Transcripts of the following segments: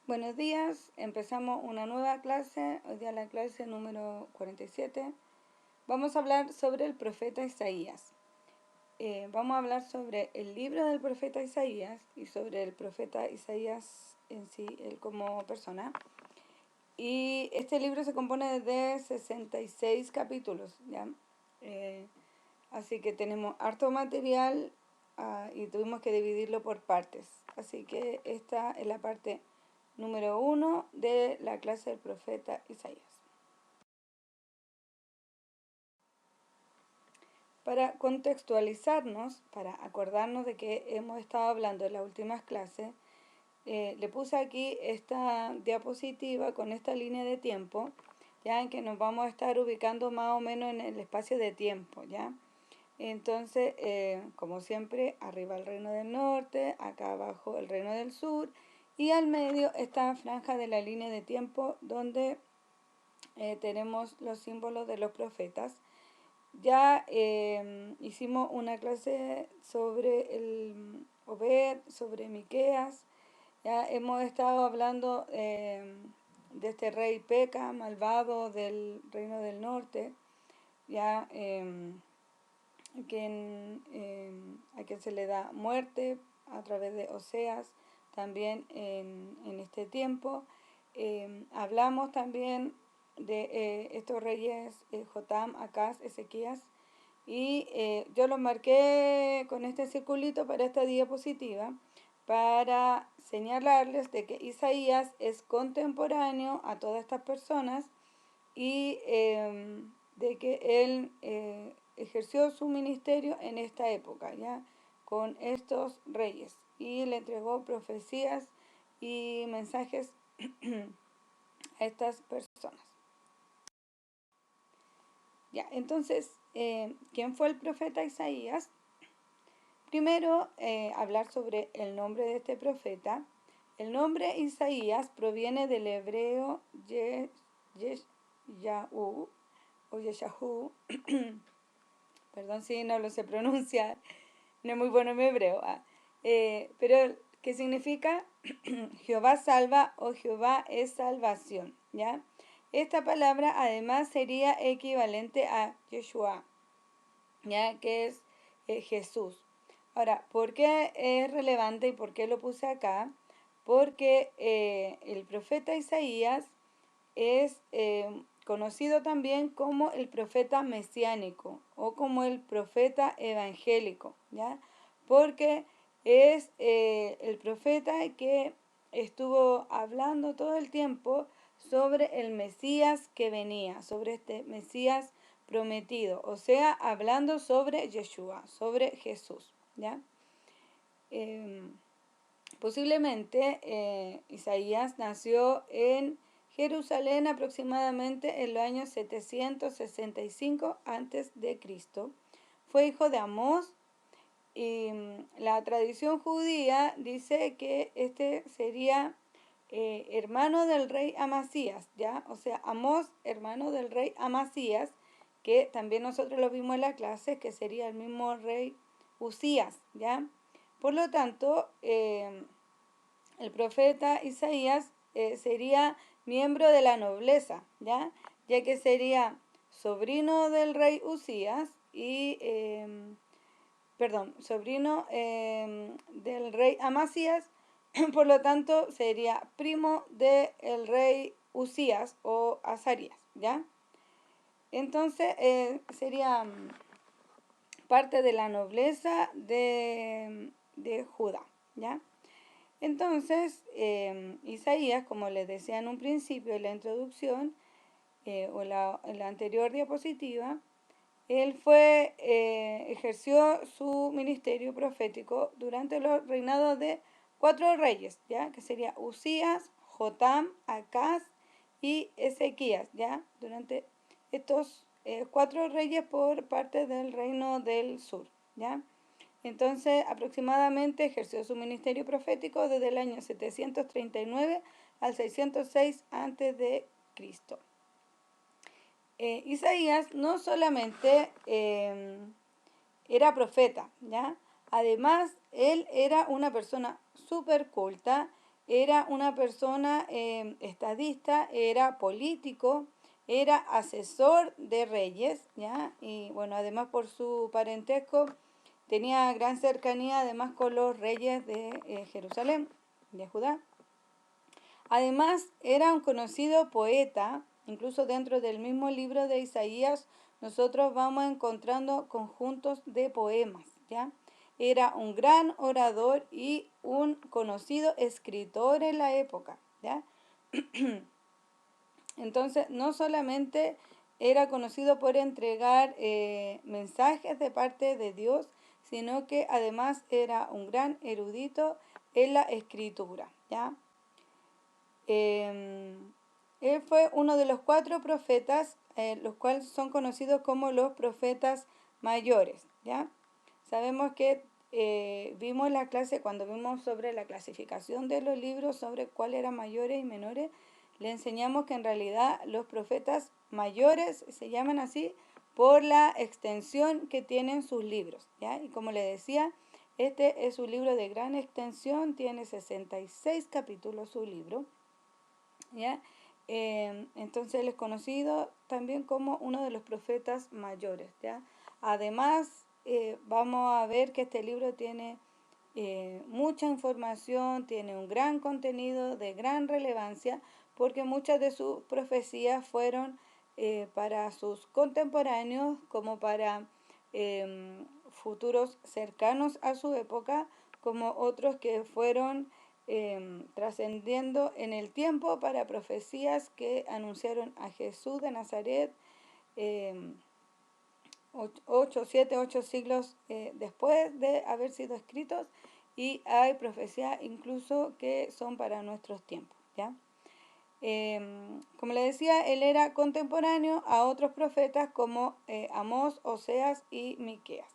Buenos días, empezamos una nueva clase, hoy día la clase número 47. Vamos a hablar sobre el profeta Isaías. Vamos a hablar sobre el libro del profeta Isaías y sobre el profeta Isaías en sí, él como persona. Y este libro se compone de 66 capítulos, ¿ya? Así que tenemos harto material y tuvimos que dividirlo por partes. Así que esta es la parte número 1 de la clase del profeta Isaías. Para contextualizarnos, para acordarnos de que hemos estado hablando en las últimas clases, le puse aquí esta diapositiva con esta línea de tiempo, ya en que nos vamos a estar ubicando más o menos en el espacio de tiempo, ¿ya? Entonces, como siempre, arriba el reino del norte, acá abajo el reino del sur, y al medio esta franja de la línea de tiempo donde tenemos los símbolos de los profetas. Ya hicimos una clase sobre el Obed, sobre Miqueas. Ya hemos estado hablando de este rey Peca, malvado del reino del norte, ya a quien se le da muerte a través de Oseas también en este tiempo. Hablamos también de estos reyes Jotam, Acaz, Ezequías, y yo los marqué con este circulito para esta diapositiva para señalarles de que Isaías es contemporáneo a todas estas personas y de que él ejerció su ministerio en esta época, ya con estos reyes, y le entregó profecías y mensajes a estas personas. Ya, entonces, ¿quién fue el profeta Isaías? Primero, hablar sobre el nombre de este profeta. El nombre Isaías proviene del hebreo Yeshahu o Yeshahu, perdón si no lo sé pronunciar, no es muy bueno en mi hebreo, pero ¿qué significa? Jehová salva o Jehová es salvación, ¿ya? Esta palabra además sería equivalente a Yeshua, ¿ya? Que es Jesús. Ahora, ¿por qué es relevante y por qué lo puse acá? Porque el profeta Isaías es conocido también como el profeta mesiánico o como el profeta evangélico, ¿ya? Porque es el profeta que estuvo hablando todo el tiempo sobre el Mesías que venía, sobre este Mesías prometido, o sea, hablando sobre Yeshua, sobre Jesús, ¿ya? Posiblemente Isaías nació en Jerusalén aproximadamente en los años 765 a.C. Fue hijo de Amós y la tradición judía dice que este sería hermano del rey Amasías, ¿ya? O sea, Amós, hermano del rey Amasías, que también nosotros lo vimos en la clase, que sería el mismo rey Usías, ¿ya? Por lo tanto, el profeta Isaías sería miembro de la nobleza, ¿ya? Ya que sería sobrino del rey Usías y, sobrino del rey Amasías, por lo tanto sería primo del rey Usías o Azarías, ¿ya? Entonces sería parte de la nobleza de Judá, ¿ya? Entonces, Isaías, como les decía en un principio en la introducción, en la anterior diapositiva, él ejerció su ministerio profético durante los reinados de 4 reyes, ¿ya? Que sería Usías, Jotam, Acaz y Ezequías, ¿ya? Durante estos 4 reyes por parte del reino del sur, ¿ya? Entonces, aproximadamente ejerció su ministerio profético desde el año 739 al 606 a.C. Isaías no solamente era profeta, ¿ya? Además, él era una persona súper culta era una persona estadista, era político, era asesor de reyes, ¿ya? Y bueno, además por su parentesco tenía gran cercanía además con los reyes de Jerusalén, de Judá. Además, era un conocido poeta, incluso dentro del mismo libro de Isaías, nosotros vamos encontrando conjuntos de poemas, ¿ya? Era un gran orador y un conocido escritor en la época, ¿ya? Entonces, no solamente era conocido por entregar mensajes de parte de Dios, sino que además era un gran erudito en la escritura, ¿ya? Eh, Él fue uno de los 4 profetas, los cuales son conocidos como los profetas mayores, ¿ya? Sabemos que vimos la clase, cuando vimos sobre la clasificación de los libros, sobre cuáles eran mayores y menores, le enseñamos que en realidad los profetas mayores se llaman así por la extensión que tienen sus libros, ¿ya? Y como le decía, este es un libro de gran extensión, tiene 66 capítulos su libro, ¿ya? Entonces él es conocido también como uno de los profetas mayores, ¿ya? Además, vamos a ver que este libro tiene mucha información, tiene un gran contenido de gran relevancia, porque muchas de sus profecías fueron para sus contemporáneos como para futuros cercanos a su época, como otros que fueron trascendiendo en el tiempo para profecías que anunciaron a Jesús de Nazaret 8 siglos después de haber sido escritos, y hay profecías incluso que son para nuestros tiempos, ¿ya? Como le decía, él era contemporáneo a otros profetas como Amós, Oseas y Miqueas.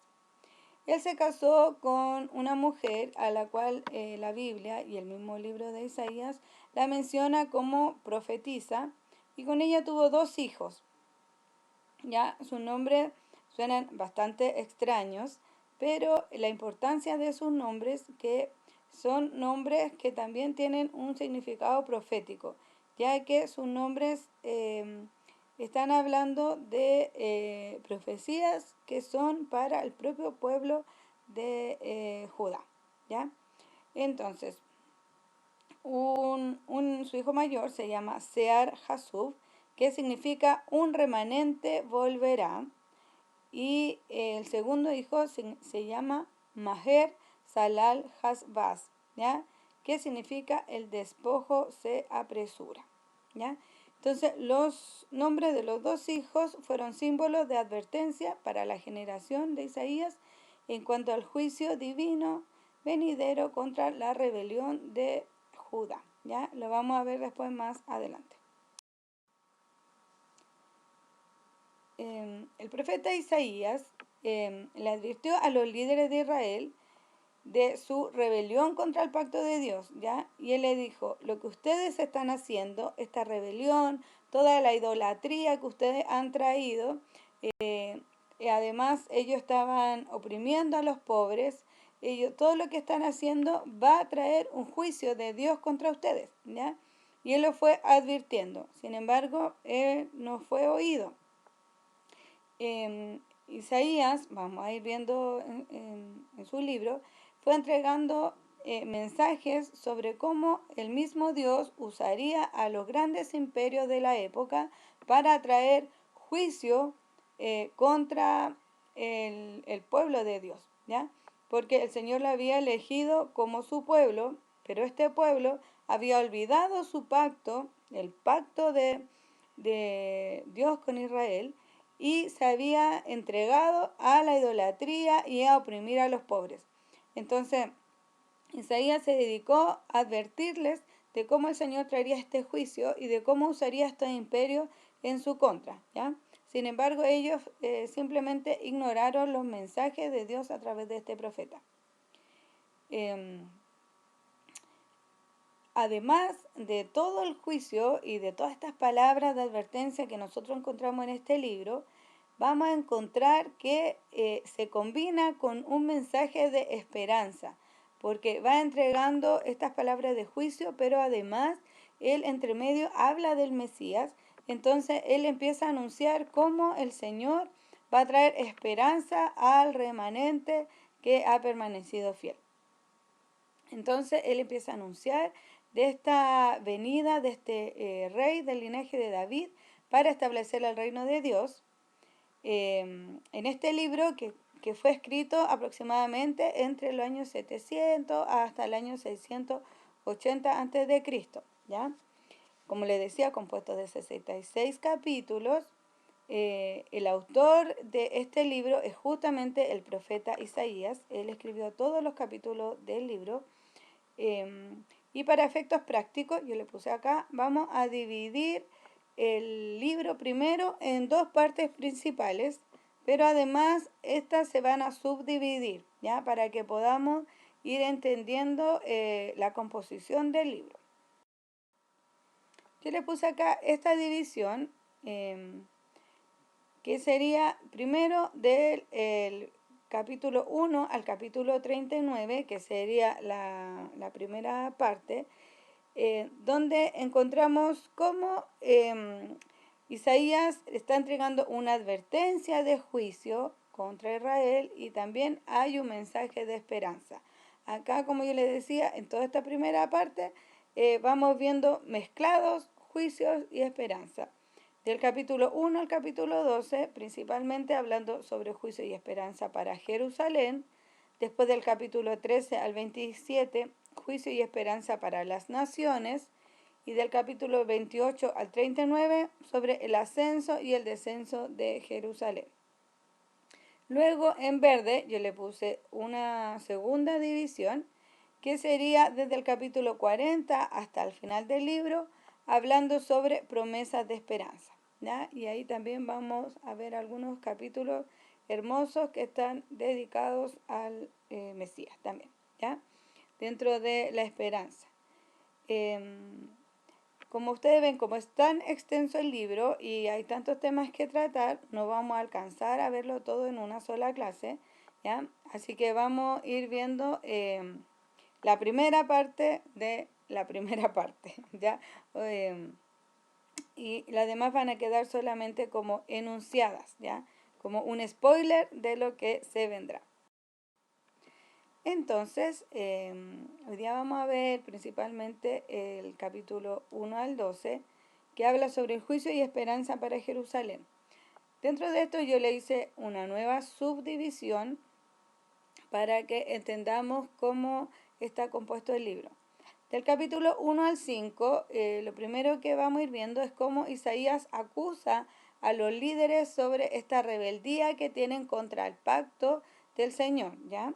Él se casó con una mujer a la cual la Biblia y el mismo libro de Isaías la menciona como profetisa, y con ella tuvo 2 hijos. Ya sus nombres suenan bastante extraños, pero la importancia de sus nombres, que son nombres que también tienen un significado profético, ya que sus nombres están hablando de profecías que son para el propio pueblo de Judá, ¿ya? Entonces, su hijo mayor se llama Sear Jasub, que significa un remanente volverá, y el segundo hijo se llama Maher Salal Hasbaz, ¿ya? Que significa el despojo se apresura, ¿ya? Entonces, los nombres de los 2 hijos fueron símbolos de advertencia para la generación de Isaías en cuanto al juicio divino venidero contra la rebelión de Judá, ¿ya? Lo vamos a ver después más adelante. El profeta Isaías le advirtió a los líderes de Israel de su rebelión contra el pacto de Dios, ¿ya? Y él le dijo: lo que ustedes están haciendo, esta rebelión, toda la idolatría que ustedes han traído, además ellos estaban oprimiendo a los pobres, todo lo que están haciendo va a traer un juicio de Dios contra ustedes, ¿ya? Y él lo fue advirtiendo. Sin embargo, él no fue oído. Isaías, vamos a ir viendo en su libro, fue entregando mensajes sobre cómo el mismo Dios usaría a los grandes imperios de la época para traer juicio contra el pueblo de Dios, ¿ya? Porque el Señor lo había elegido como su pueblo, pero este pueblo había olvidado su pacto, el pacto de Dios con Israel, y se había entregado a la idolatría y a oprimir a los pobres. Entonces, Isaías se dedicó a advertirles de cómo el Señor traería este juicio y de cómo usaría estos imperios en su contra, ¿ya? Sin embargo, ellos simplemente ignoraron los mensajes de Dios a través de este profeta. Además de todo el juicio y de todas estas palabras de advertencia que nosotros encontramos en este libro, vamos a encontrar que se combina con un mensaje de esperanza. porque va entregando estas palabras de juicio, pero además él entre medio habla del Mesías. Entonces él empieza a anunciar cómo el Señor va a traer esperanza al remanente que ha permanecido fiel. Entonces él empieza a anunciar de esta venida de este rey del linaje de David para establecer el reino de Dios. En este libro que fue escrito aproximadamente entre los años 700 hasta el año 680 a.C., ¿ya? Como les decía, compuesto de 66 capítulos. El autor de este libro es justamente el profeta Isaías. Él escribió todos los capítulos del libro. Y para efectos prácticos, yo le puse acá, vamos a dividir el libro primero en dos partes principales, pero además estas se van a subdividir, ¿ya? Para que podamos ir entendiendo la composición del libro. Yo le puse acá esta división, que sería primero del capítulo 1 al capítulo 39, que sería la primera parte, donde encontramos cómo Isaías está entregando una advertencia de juicio contra Israel y también hay un mensaje de esperanza. Acá, como yo les decía, en toda esta primera parte vamos viendo mezclados juicios y esperanza. Del capítulo 1 al capítulo 12, principalmente hablando sobre juicio y esperanza para Jerusalén. Después del capítulo 13 al 27, juicio y esperanza para las naciones. Y del capítulo 28 al 39, sobre el ascenso y el descenso de Jerusalén. Luego, en verde, yo le puse una segunda división, que sería desde el capítulo 40 hasta el final del libro, hablando sobre promesas de esperanza, ¿ya? Y ahí también vamos a ver algunos capítulos hermosos que están dedicados al Mesías también, ¿ya? Dentro de la esperanza. Como ustedes ven, como es tan extenso el libro y hay tantos temas que tratar, no vamos a alcanzar a verlo todo en una sola clase, ¿ya? Así que vamos a ir viendo la primera parte de la primera parte, ¿ya? Y las demás van a quedar solamente como enunciadas, ¿ya? Como un spoiler de lo que se vendrá. Entonces, hoy día vamos a ver principalmente el capítulo 1 al 12, que habla sobre el juicio y esperanza para Jerusalén. Dentro de esto yo le hice una nueva subdivisión para que entendamos cómo está compuesto el libro. Del capítulo 1 al 5, lo primero que vamos a ir viendo es cómo Isaías acusa a los líderes sobre esta rebeldía que tienen contra el pacto del Señor, ¿ya?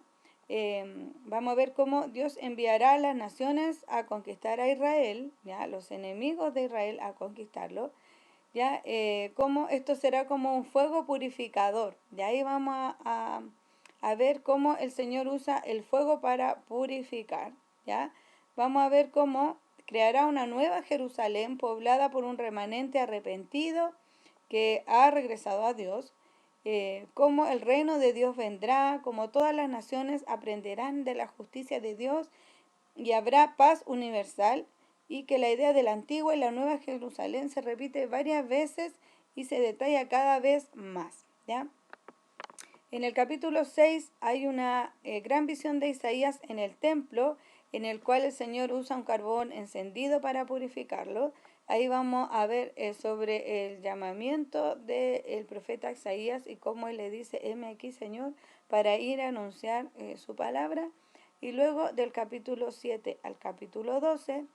Vamos a ver cómo Dios enviará a las naciones a conquistar a Israel, ¿ya? Los enemigos de Israel a conquistarlo, ¿ya? Cómo esto será como un fuego purificador. De ahí vamos a ver cómo el Señor usa el fuego para purificar, ¿ya? Vamos a ver cómo creará una nueva Jerusalén poblada por un remanente arrepentido que ha regresado a Dios. Cómo el reino de Dios vendrá, como todas las naciones aprenderán de la justicia de Dios y habrá paz universal, y que la idea de la antigua y la nueva Jerusalén se repite varias veces y se detalla cada vez más, ¿ya? En el capítulo 6 hay una gran visión de Isaías en el templo, en el cual el Señor usa un carbón encendido para purificarlo. Ahí vamos a ver sobre el llamamiento del profeta Isaías y cómo él le dice, heme aquí, Señor, para ir a anunciar su palabra. Y luego del capítulo 7 al capítulo 12,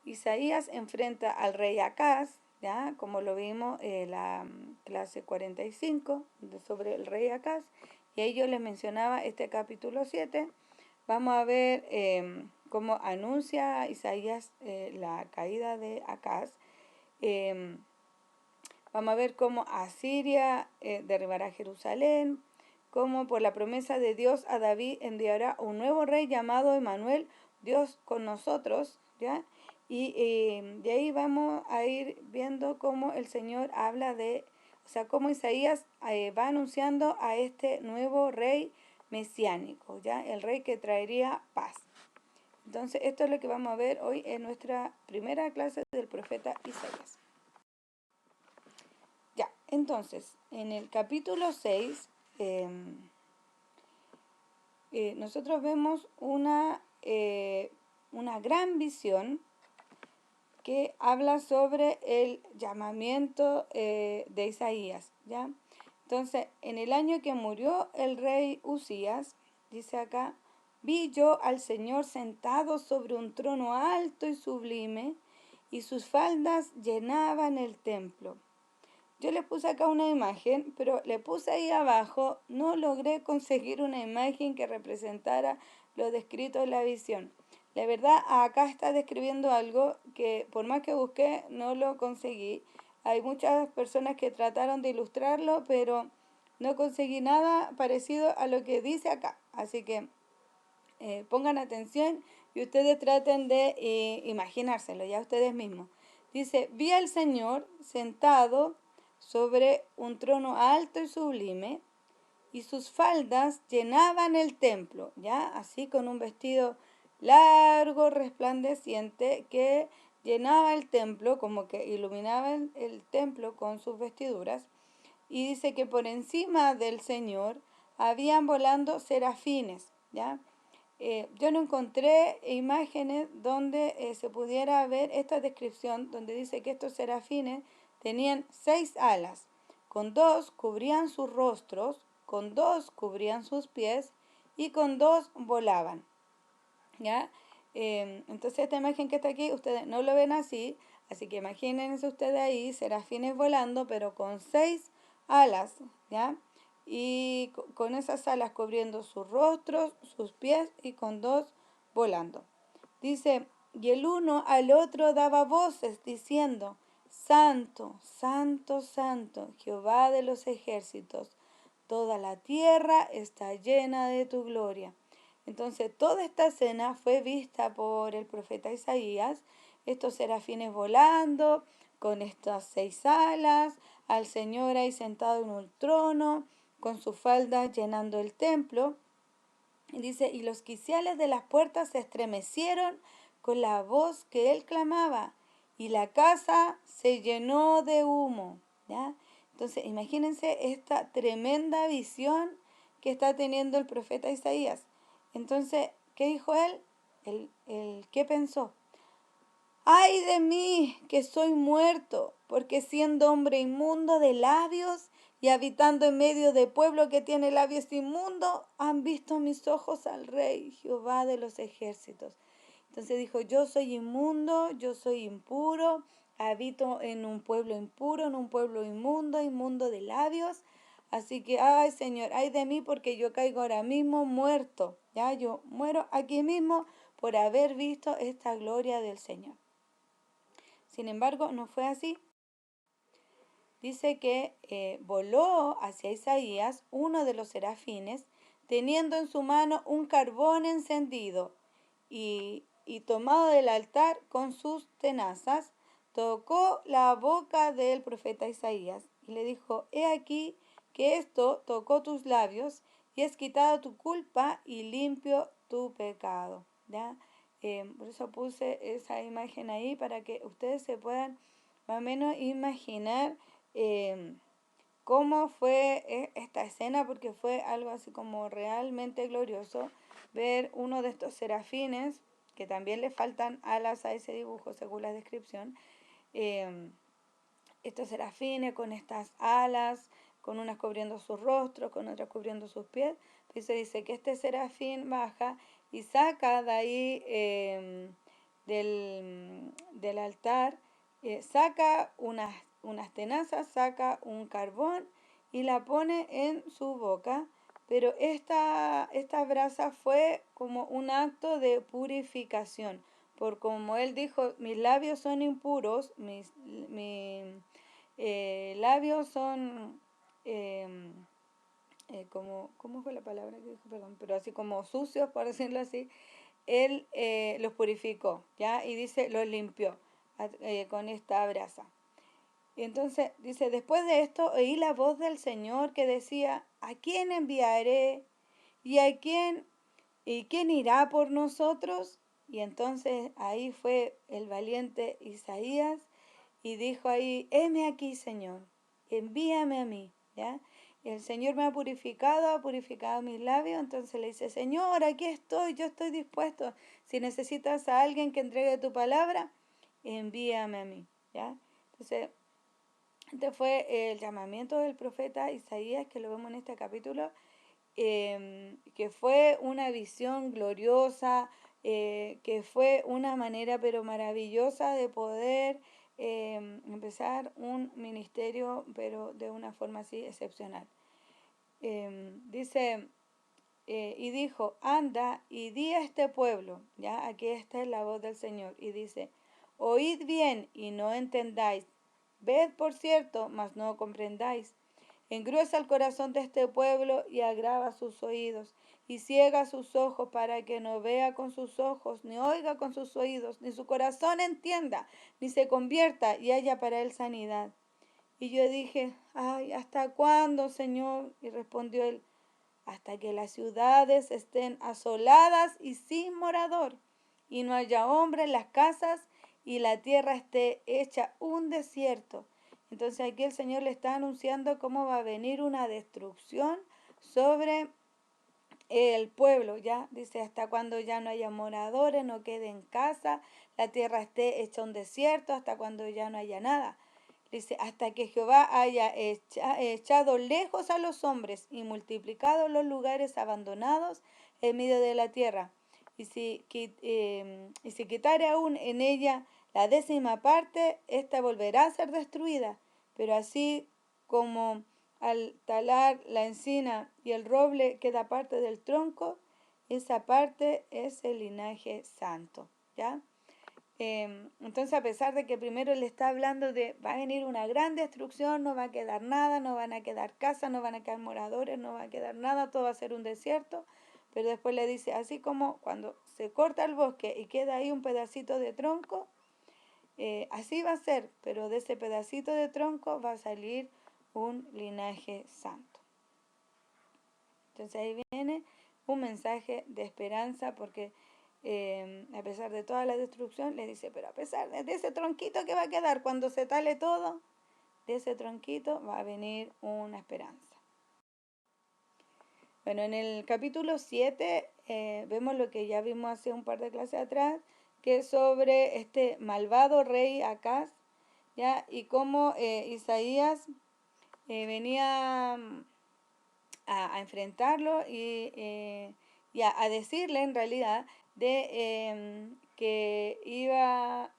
Isaías enfrenta al rey Acaz, ¿ya? Como lo vimos en la clase 45 sobre el rey Acaz, y ahí yo les mencionaba este capítulo 7. Vamos a ver cómo anuncia Isaías la caída de Acaz. Vamos a ver cómo Asiria derribará Jerusalén, cómo por la promesa de Dios a David enviará un nuevo rey llamado Emmanuel, Dios con nosotros, ¿ya? Y de ahí vamos a ir viendo cómo el Señor habla o sea, cómo Isaías va anunciando a este nuevo rey mesiánico, ¿ya? El rey que traería paz. Entonces, esto es lo que vamos a ver hoy en nuestra primera clase del profeta Isaías. Ya, entonces, en el capítulo 6, nosotros vemos una gran visión que habla sobre el llamamiento de Isaías, ¿ya? Entonces, en el año que murió el rey Usías, dice acá, vi yo al Señor sentado sobre un trono alto y sublime, y sus faldas llenaban el templo. Yo le puse acá una imagen, pero le puse ahí abajo, no logré conseguir una imagen que representara lo descrito en la visión. La verdad, acá está describiendo algo que por más que busqué, no lo conseguí. Hay muchas personas que trataron de ilustrarlo, pero no conseguí nada parecido a lo que dice acá. Así que pongan atención y ustedes traten de imaginárselo ya ustedes mismos. Dice, vi al Señor sentado sobre un trono alto y sublime, y sus faldas llenaban el templo, ¿ya? Así con un vestido largo, resplandeciente, que llenaba el templo, como que iluminaba el templo con sus vestiduras. Y dice que por encima del Señor habían volando serafines, ¿ya? Yo no encontré imágenes donde se pudiera ver esta descripción, donde dice que estos serafines tenían 6 alas, con 2 cubrían sus rostros, con 2 cubrían sus pies y con 2 volaban, ¿ya? Entonces esta imagen que está aquí, ustedes no lo ven así, así que imagínense ustedes ahí, serafines volando, pero con 6 alas, ¿ya? Y con esas alas cubriendo sus rostros, sus pies y con 2 volando. Dice, y el uno al otro daba voces diciendo, Santo, Santo, Santo, Jehová de los ejércitos, toda la tierra está llena de tu gloria. Entonces toda esta escena fue vista por el profeta Isaías, estos serafines volando, con estas 6 alas, al Señor ahí sentado en un trono, con sus faldas llenando el templo. Y dice, y los quiciales de las puertas se estremecieron con la voz que él clamaba, y la casa se llenó de humo, ¿ya? Entonces, imagínense esta tremenda visión que está teniendo el profeta Isaías. Entonces, ¿qué dijo él? ¿Qué pensó? ¡Ay de mí, que soy muerto! Porque siendo hombre inmundo de labios y habitando en medio de pueblo que tiene labios inmundos, han visto mis ojos al Rey, Jehová de los ejércitos. Entonces dijo, yo soy inmundo, yo soy impuro, habito en un pueblo impuro, en un pueblo inmundo, inmundo de labios. Así que, ay Señor, ay de mí porque yo caigo ahora mismo muerto. Ya, yo muero aquí mismo por haber visto esta gloria del Señor. Sin embargo, no fue así. Dice que voló hacia Isaías uno de los serafines, teniendo en su mano un carbón encendido, y tomado del altar con sus tenazas, tocó la boca del profeta Isaías y le dijo, he aquí que esto tocó tus labios y es quitado tu culpa y limpio tu pecado. ¿Ya? Por eso puse esa imagen ahí para que ustedes se puedan más o menos imaginar cómo fue esta escena, porque fue algo así como realmente glorioso ver uno de estos serafines, que también le faltan alas a ese dibujo según la descripción, estos serafines con estas alas, con unas cubriendo sus rostros, con otras cubriendo sus pies. Y se dice que este serafín baja y saca de ahí del altar, saca unas tenazas, saca un carbón y la pone en su boca. Pero esta brasa fue como un acto de purificación. Por como él dijo, mis labios son impuros, mis labios son ¿cómo fue la palabra que dijo? Perdón, pero así como sucios, por decirlo así, él los purificó, ¿ya? Y dice, los limpió con esta brasa. Y entonces dice, después de esto oí la voz del Señor que decía, ¿a quién enviaré? ¿Y quién irá por nosotros? Y entonces ahí fue el valiente Isaías y dijo ahí, heme aquí, Señor, envíame a mí, ¿ya? Y el Señor me ha purificado mis labios, entonces le dice, Señor, aquí estoy, yo estoy dispuesto. Si necesitas a alguien que entregue tu palabra, envíame a mí, ¿ya? Entonces, este fue el llamamiento del profeta Isaías, que lo vemos en este capítulo, que fue una visión gloriosa, que fue una manera pero maravillosa de poder empezar un ministerio, pero de una forma así excepcional. Dice, y dijo, anda y di a este pueblo, ya aquí está la voz del Señor, y dice, oíd bien y no entendáis, ved por cierto, mas no comprendáis. Engruesa el corazón de este pueblo y agrava sus oídos, y ciega sus ojos para que no vea con sus ojos, ni oiga con sus oídos, ni su corazón entienda, ni se convierta y haya para él sanidad. Y yo dije, ay, ¿hasta cuándo, Señor? Y respondió él, hasta que las ciudades estén asoladas y sin morador, y no haya hombre en las casas, y la tierra esté hecha un desierto. Entonces aquí el Señor le está anunciando cómo va a venir una destrucción sobre el pueblo, ya dice, hasta cuando ya no haya moradores, no quede en casa, la tierra esté hecha un desierto, hasta cuando ya no haya nada. Dice, hasta que Jehová haya echado lejos a los hombres y multiplicado los lugares abandonados en medio de la tierra. Y si quitare aún en ella la 10ª parte, ésta volverá a ser destruida. Pero así como al talar la encina y el roble queda parte del tronco, esa parte es el linaje santo, ¿ya? Entonces, a pesar de que primero le está hablando de va a venir una gran destrucción, no va a quedar nada, no van a quedar casas, no van a quedar moradores, no va a quedar nada, todo va a ser un desierto, pero después le dice, así como cuando se corta el bosque y queda ahí un pedacito de tronco, así va a ser, pero de ese pedacito de tronco va a salir un linaje santo. Entonces ahí viene un mensaje de esperanza porque a pesar de toda la destrucción, le dice, pero a pesar de ese tronquito que va a quedar cuando se tale todo, de ese tronquito va a venir una esperanza. Bueno, en el capítulo 7 vemos lo que ya vimos hace un par de clases atrás, que es sobre este malvado rey Acaz, ¿ya? Y cómo Isaías venía a enfrentarlo y a decirle en realidad de que iba a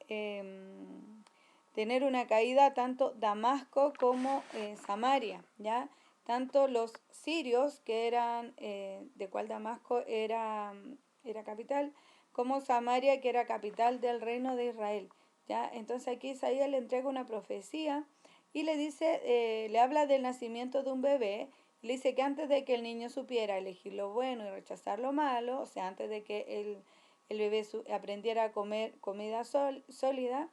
tener una caída tanto Damasco como Samaria, ¿ya? Tanto los sirios, que eran, de cual Damasco era capital, como Samaria, que era capital del reino de Israel, ¿ya? Entonces aquí Isaías le entrega una profecía y le dice, le habla del nacimiento de un bebé. Le dice que antes de que el niño supiera elegir lo bueno y rechazar lo malo, o sea, antes de que el bebé aprendiera a comer comida sólida,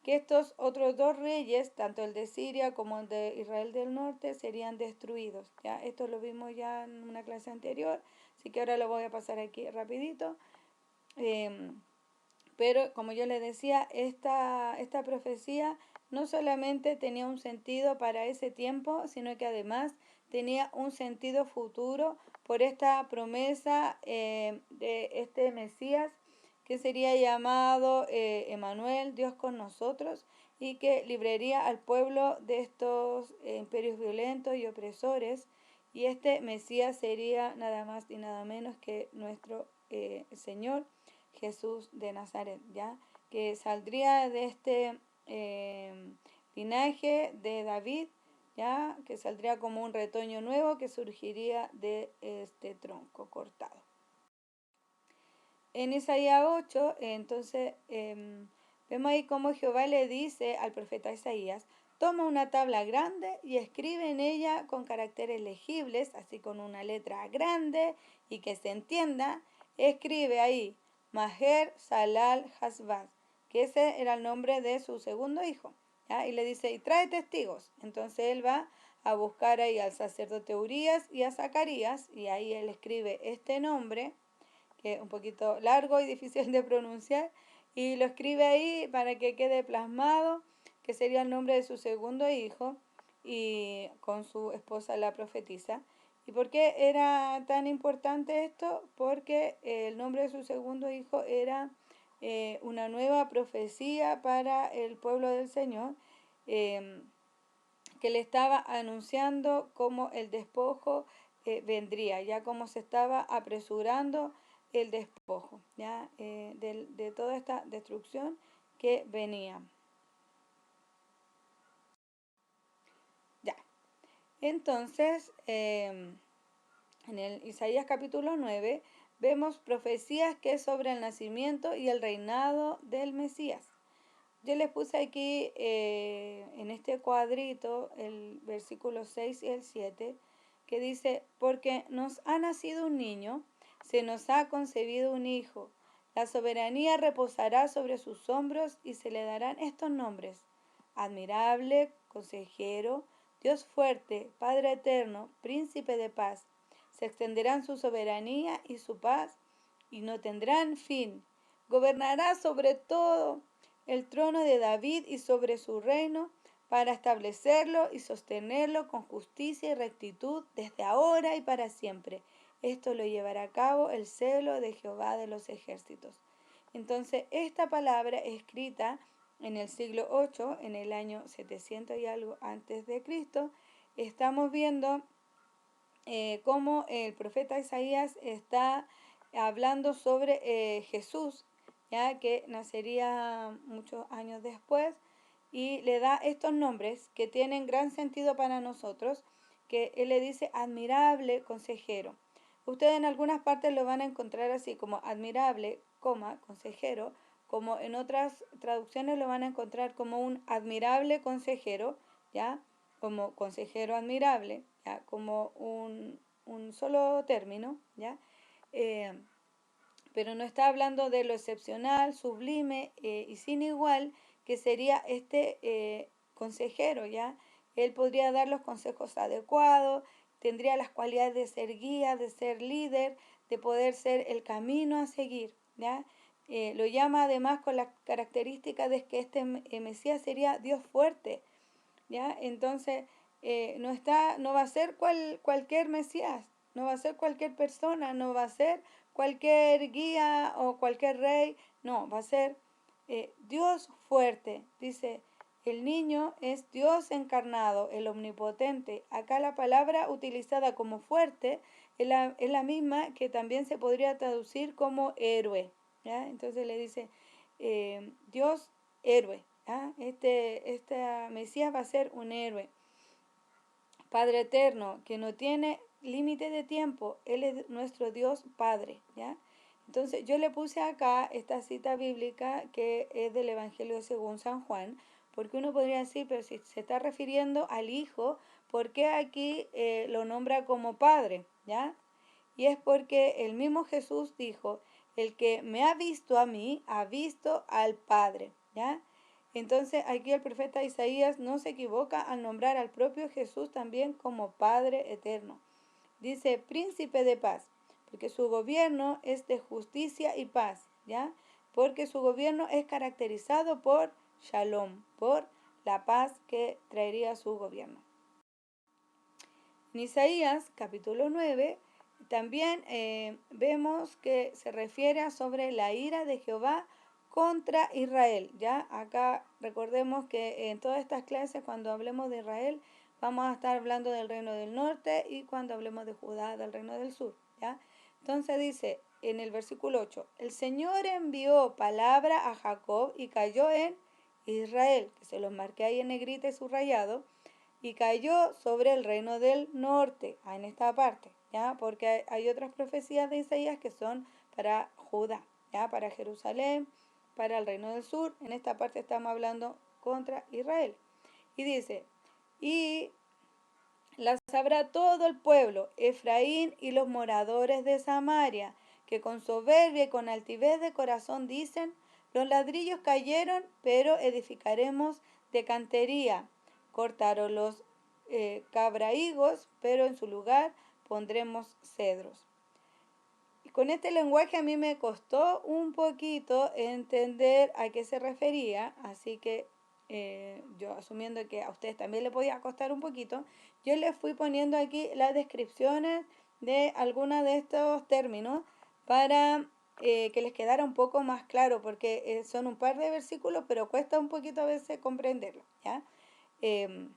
que estos otros 2 reyes, tanto el de Siria como el de Israel del Norte, serían destruidos. ¿Ya? Esto lo vimos ya en una clase anterior, así que ahora lo voy a pasar aquí rapidito. Pero como yo les decía, esta profecía no solamente tenía un sentido para ese tiempo, sino que además tenía un sentido futuro por esta promesa de este Mesías que sería llamado Emmanuel, Dios con nosotros, y que libraría al pueblo de estos imperios violentos y opresores. Y este Mesías sería nada más y nada menos que nuestro Señor Jesús de Nazaret, ¿ya? Que saldría de este linaje de David, ¿ya? Que saldría como un retoño nuevo que surgiría de este tronco cortado. En Isaías 8, entonces, vemos ahí cómo Jehová le dice al profeta Isaías, toma una tabla grande y escribe en ella con caracteres legibles, así con una letra grande y que se entienda, escribe ahí, Maher Salal Hasbaz, que ese era el nombre de su segundo hijo, ¿ya? Y le dice, y trae testigos. Entonces él va a buscar ahí al sacerdote Urías y a Zacarías, y ahí él escribe este nombre, que es un poquito largo y difícil de pronunciar, y lo escribe ahí para que quede plasmado, que sería el nombre de su segundo hijo, y con su esposa la profetisa. ¿Y por qué era tan importante esto? Porque el nombre de su segundo hijo era una nueva profecía para el pueblo del Señor, eh, que le estaba anunciando cómo el despojo vendría, ya como se estaba apresurando el despojo, ya de toda esta destrucción que venía. Ya. Entonces, en el Isaías capítulo 9 vemos profecías que es sobre el nacimiento y el reinado del Mesías. Yo les puse aquí en este cuadrito el versículo 6 y el 7, que dice, porque nos ha nacido un niño, se nos ha concebido un hijo, la soberanía reposará sobre sus hombros y se le darán estos nombres: admirable, consejero, Dios fuerte, Padre eterno, príncipe de paz. Se extenderán su soberanía y su paz y no tendrán fin. Gobernará sobre todo el trono de David y sobre su reino, para establecerlo y sostenerlo con justicia y rectitud desde ahora y para siempre. Esto lo llevará a cabo el celo de Jehová de los ejércitos. Entonces, esta palabra escrita en el siglo VIII, en el año 700 y algo antes de Cristo, estamos viendo cómo el profeta Isaías está hablando sobre Jesús, ya que nacería muchos años después, y le da estos nombres que tienen gran sentido para nosotros, que él le dice admirable consejero. Ustedes en algunas partes lo van a encontrar así como admirable, coma, consejero, como en otras traducciones lo van a encontrar como un admirable consejero, ¿ya? Como consejero admirable, ¿ya? Como un solo término, ¿ya? Eh, pero no está hablando de lo excepcional, sublime y sin igual que sería este consejero, ¿ya? Él podría dar los consejos adecuados, tendría las cualidades de ser guía, de ser líder, de poder ser el camino a seguir, ¿ya? Lo llama además con la característica de que este Mesías sería Dios fuerte, ¿ya? Entonces, no va a ser cualquier Mesías, no va a ser cualquier persona, no va a ser cualquier guía o cualquier rey, no, va a ser Dios fuerte. Dice, el niño es Dios encarnado, el omnipotente. Acá la palabra utilizada como fuerte es la misma que también se podría traducir como héroe, ¿ya? Entonces le dice, Dios héroe. Este Mesías va a ser un héroe. Padre eterno, que no tiene límite de tiempo. Él es nuestro Dios Padre, ¿ya? Entonces yo le puse acá esta cita bíblica que es del Evangelio según San Juan, porque uno podría decir, pero si se está refiriendo al Hijo, ¿por qué aquí lo nombra como Padre? ¿Ya? Y es porque el mismo Jesús dijo, el que me ha visto a mí, ha visto al Padre, ¿ya? Entonces aquí el profeta Isaías no se equivoca al nombrar al propio Jesús también como Padre eterno. Dice príncipe de paz, porque su gobierno es de justicia y paz, ¿ya? Porque su gobierno es caracterizado por Shalom, por la paz que traería su gobierno. En Isaías capítulo 9 también vemos que se refiere sobre la ira de Jehová contra Israel. Ya acá recordemos que en todas estas clases cuando hablemos de Israel vamos a estar hablando del reino del norte y cuando hablemos de Judá del reino del sur. ¿Ya? Entonces dice en el versículo 8, el Señor envió palabra a Jacob y cayó en Israel, que se los marqué ahí en negrita y subrayado, y cayó sobre el reino del norte, en esta parte, ¿ya? Porque hay otras profecías de Isaías que son para Judá, ¿ya? Para Jerusalén, para el reino del sur. En esta parte estamos hablando contra Israel. Y dice, y la sabrá todo el pueblo, Efraín y los moradores de Samaria, que con soberbia y con altivez de corazón dicen, los ladrillos cayeron, pero edificaremos de cantería. Cortaron los cabrahigos, pero en su lugar pondremos cedros. con este lenguaje a mí me costó un poquito entender a qué se refería, así que yo asumiendo que a ustedes también les podía costar un poquito, yo les fui poniendo aquí las descripciones de algunos de estos términos para que les quedara un poco más claro, porque son un par de versículos, pero cuesta un poquito a veces comprenderlo, ¿ya? Eh,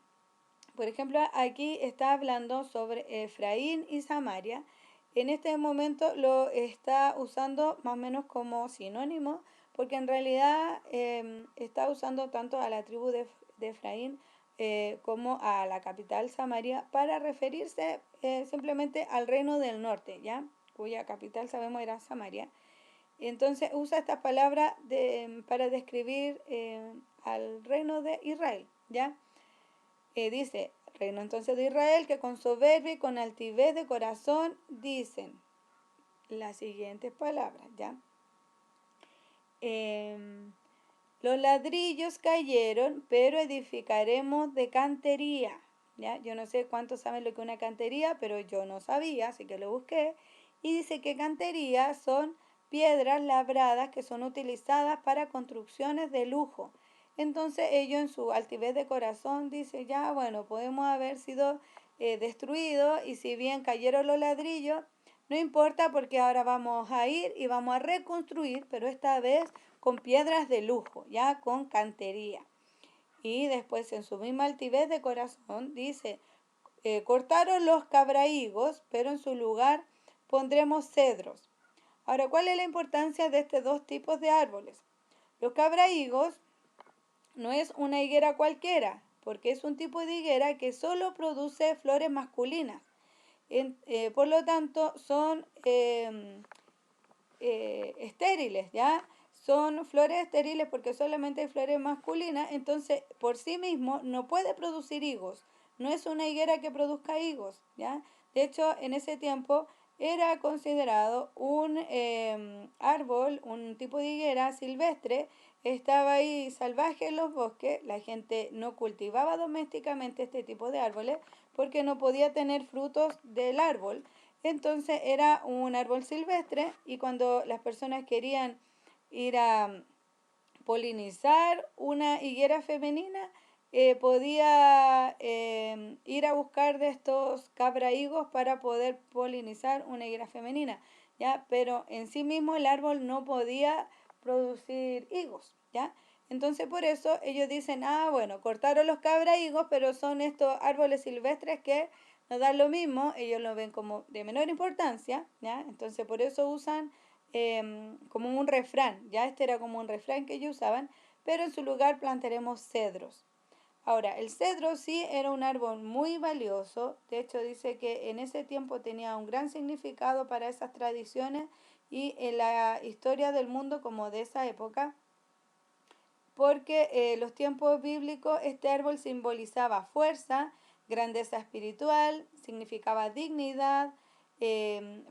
por ejemplo, aquí está hablando sobre Efraín y Samaria. En este momento lo está usando más o menos como sinónimo, porque en realidad está usando tanto a la tribu de Efraín como a la capital Samaria para referirse simplemente al reino del norte, ¿ya? Cuya capital sabemos era Samaria. Entonces usa esta palabra para describir al reino de Israel, ¿ya? Dice, reino entonces de Israel, que con soberbia y con altivez de corazón dicen las siguientes palabras, ¿ya? Los ladrillos cayeron, pero edificaremos de cantería, ¿ya? Yo no sé cuántos saben lo que es una cantería, pero yo no sabía, así que lo busqué. Y dice que cantería son piedras labradas que son utilizadas para construcciones de lujo. Entonces ellos en su altivez de corazón dice, ya bueno, podemos haber sido destruidos y si bien cayeron los ladrillos, no importa porque ahora vamos a ir y vamos a reconstruir, pero esta vez con piedras de lujo, ya con cantería. Y después en su misma altivez de corazón dice, cortaron los cabrahigos, pero en su lugar pondremos cedros. Ahora, ¿cuál es la importancia de estos dos tipos de árboles? Los cabrahigos no es una higuera cualquiera, porque es un tipo de higuera que solo produce flores masculinas. Por lo tanto, son estériles, ¿ya? Son flores estériles porque solamente hay flores masculinas, entonces por sí mismo no puede producir higos. No es una higuera que produzca higos, ¿ya? De hecho, en ese tiempo era considerado un árbol, un tipo de higuera silvestre, estaba ahí salvaje en los bosques, la gente no cultivaba domésticamente este tipo de árboles porque no podía tener frutos del árbol. Entonces era un árbol silvestre y cuando las personas querían ir a polinizar una higuera femenina, podía ir a buscar de estos cabrahigos para poder polinizar una higuera femenina, ¿ya? Pero en sí mismo el árbol no podía producir higos, ¿ya? Entonces por eso ellos dicen, ah, bueno, cortaron los cabrahigos, pero son estos árboles silvestres que nos dan lo mismo, ellos lo ven como de menor importancia, ¿ya? Entonces por eso usan como un refrán, ya este era como un refrán que ellos usaban, pero en su lugar plantaremos cedros. Ahora, el cedro sí era un árbol muy valioso, de hecho dice que en ese tiempo tenía un gran significado para esas tradiciones y en la historia del mundo como de esa época, porque en los tiempos bíblicos este árbol simbolizaba fuerza, grandeza espiritual, significaba dignidad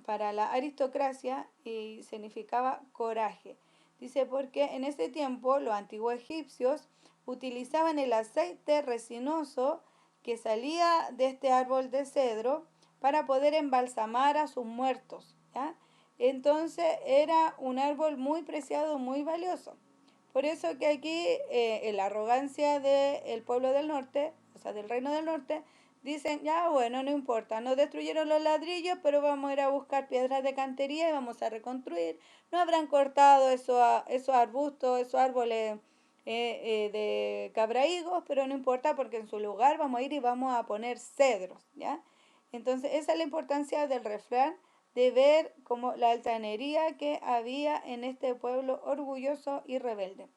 para la aristocracia y significaba coraje. Dice porque en ese tiempo los antiguos egipcios utilizaban el aceite resinoso que salía de este árbol de cedro para poder embalsamar a sus muertos, ¿ya? Entonces era un árbol muy preciado, muy valioso. Por eso que aquí en la arrogancia del pueblo del norte, o sea, del reino del norte, dicen, ya bueno, no importa, nos destruyeron los ladrillos, pero vamos a ir a buscar piedras de cantería y vamos a reconstruir. No habrán cortado esos arbustos, esos árboles de cabrahigos, pero no importa porque en su lugar vamos a ir y vamos a poner cedros, ¿ya? Entonces, esa es la importancia del refrán de ver como la altanería que había en este pueblo orgulloso y rebelde.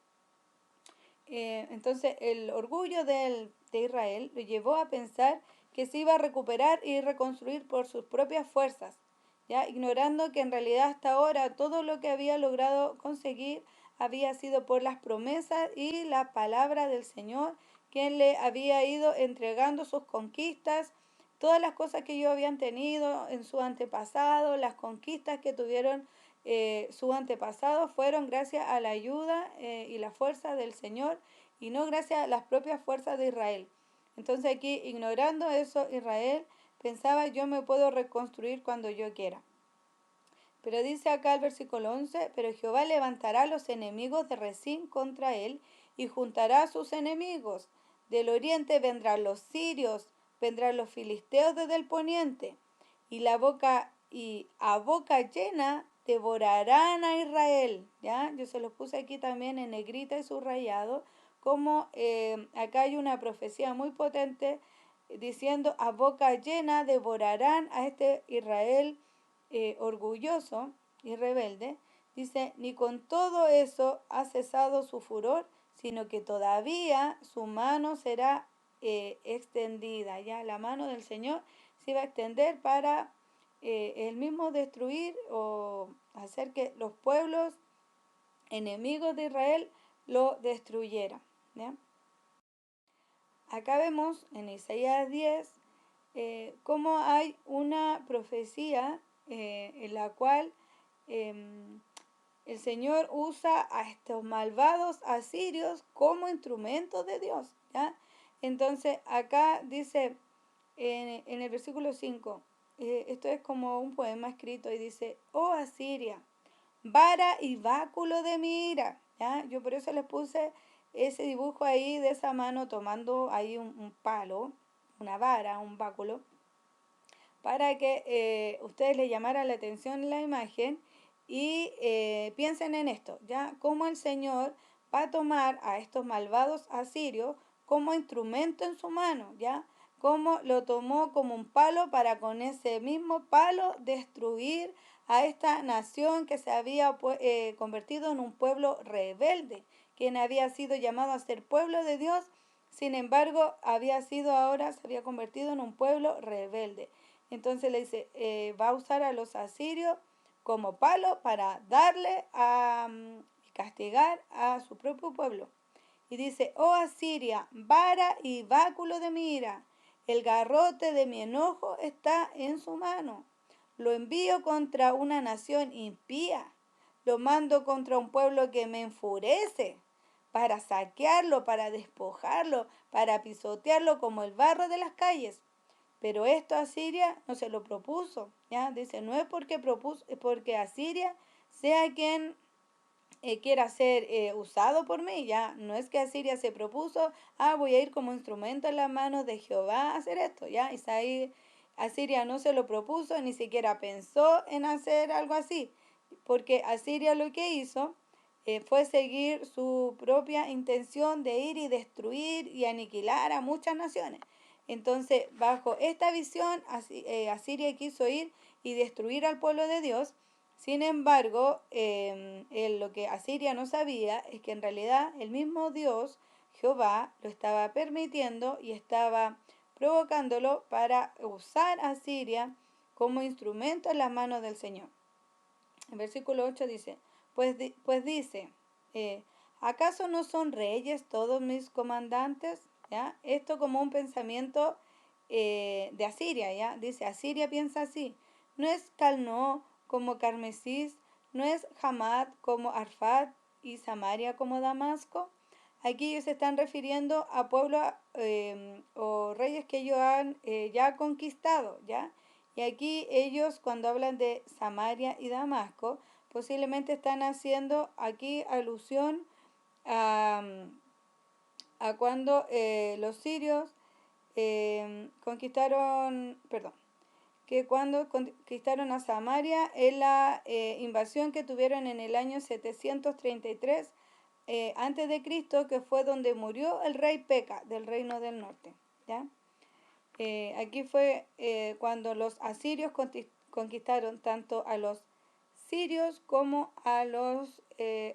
Entonces el orgullo de Israel lo llevó a pensar que se iba a recuperar y reconstruir por sus propias fuerzas, ya ignorando que en realidad hasta ahora todo lo que había logrado conseguir había sido por las promesas y la palabra del Señor, quien le había ido entregando sus conquistas, todas las cosas que ellos habían tenido en su antepasado, las conquistas que tuvieron sus antepasados fueron gracias a la ayuda y la fuerza del Señor y no gracias a las propias fuerzas de Israel. Entonces aquí, ignorando eso, Israel pensaba yo me puedo reconstruir cuando yo quiera. Pero dice acá el versículo 11, pero Jehová levantará a los enemigos de Rezín contra él y juntará a sus enemigos. Del oriente vendrán los sirios, vendrán los filisteos desde el poniente, y a boca llena devorarán a Israel. ¿Ya? Yo se los puse aquí también en negrita y subrayado, como acá hay una profecía muy potente diciendo a boca llena devorarán a este Israel orgulloso y rebelde. Dice, ni con todo eso ha cesado su furor, sino que todavía su mano será extendida. Ya la mano del Señor se va a extender para él mismo destruir o hacer que los pueblos enemigos de Israel lo destruyeran. ¿Ya? Acá vemos en Isaías 10 cómo hay una profecía en la cual el Señor usa a estos malvados asirios como instrumentos de Dios. ¿Ya? Entonces acá dice en el versículo 5, esto es como un poema escrito y dice, oh Asiria, vara y báculo de mi ira. ¿Ya? Yo por eso les puse ese dibujo ahí de esa mano tomando ahí un palo, una vara, un báculo, para que ustedes le llamaran la atención la imagen y piensen en esto, ¿ya? Cómo el Señor va a tomar a estos malvados asirios como instrumento en su mano, ¿ya? Cómo lo tomó como un palo para con ese mismo palo destruir a esta nación que se había convertido en un pueblo rebelde, quien había sido llamado a ser pueblo de Dios, sin embargo, se había convertido en un pueblo rebelde. Entonces le dice, va a usar a los asirios como palo para darle y castigar a su propio pueblo. Y dice, oh Asiria, vara y báculo de mi ira, el garrote de mi enojo está en su mano. Lo envío contra una nación impía, lo mando contra un pueblo que me enfurece, para saquearlo, para despojarlo, para pisotearlo como el barro de las calles. Pero esto Asiria no se lo propuso, ¿ya? Dice, no es porque propuso, es porque Asiria sea quien quiera ser usado por mí, ya. No es que Asiria se propuso, voy a ir como instrumento en las manos de Jehová a hacer esto, ya. Asiria no se lo propuso, ni siquiera pensó en hacer algo así, porque Asiria lo que hizo fue seguir su propia intención de ir y destruir y aniquilar a muchas naciones. Entonces, bajo esta visión, Asiria quiso ir y destruir al pueblo de Dios. Sin embargo, lo que Asiria no sabía es que en realidad el mismo Dios, Jehová, lo estaba permitiendo y estaba provocándolo para usar a Asiria como instrumento en las manos del Señor. El versículo 8 dice, pues dice, ¿acaso no son reyes todos mis comandantes? ¿Ya? Esto como un pensamiento de Asiria, ¿ya? Dice, Asiria piensa así, no es Calno como Carmesís, no es Hamad como Arfad y Samaria como Damasco. Aquí ellos se están refiriendo a pueblos o reyes que ellos han ya conquistado, ¿ya? Y aquí ellos cuando hablan de Samaria y Damasco, posiblemente están haciendo aquí alusión a, a cuando los sirios que cuando conquistaron a Samaria en la invasión que tuvieron en el año 733 antes de Cristo, que fue donde murió el rey Peca del reino del norte, ¿ya? Aquí fue cuando los asirios conquistaron tanto a los sirios como a los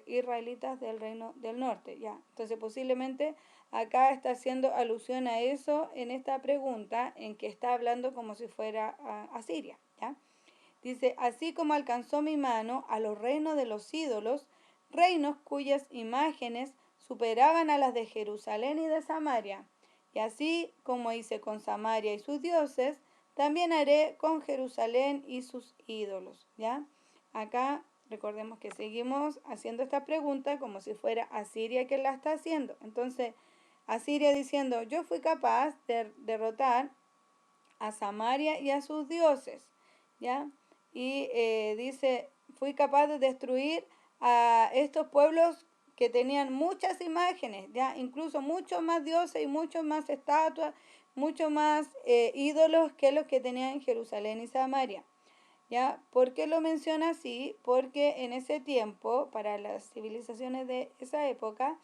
israelitas del reino del norte, ¿ya? Entonces posiblemente acá está haciendo alusión a eso en esta pregunta, en que está hablando como si fuera Asiria, ¿ya? Dice, así como alcanzó mi mano a los reinos de los ídolos, reinos cuyas imágenes superaban a las de Jerusalén y de Samaria. Y así como hice con Samaria y sus dioses, también haré con Jerusalén y sus ídolos, ¿ya? Acá recordemos que seguimos haciendo esta pregunta como si fuera Asiria quien la está haciendo. Entonces, Asiria diciendo, yo fui capaz de derrotar a Samaria y a sus dioses, ¿ya? Y dice, fui capaz de destruir a estos pueblos que tenían muchas imágenes, ya incluso muchos más dioses y muchos más estatuas, muchos más ídolos que los que tenían en Jerusalén y Samaria. ¿Ya? ¿Por qué lo menciona así? Porque en ese tiempo, para las civilizaciones de esa época,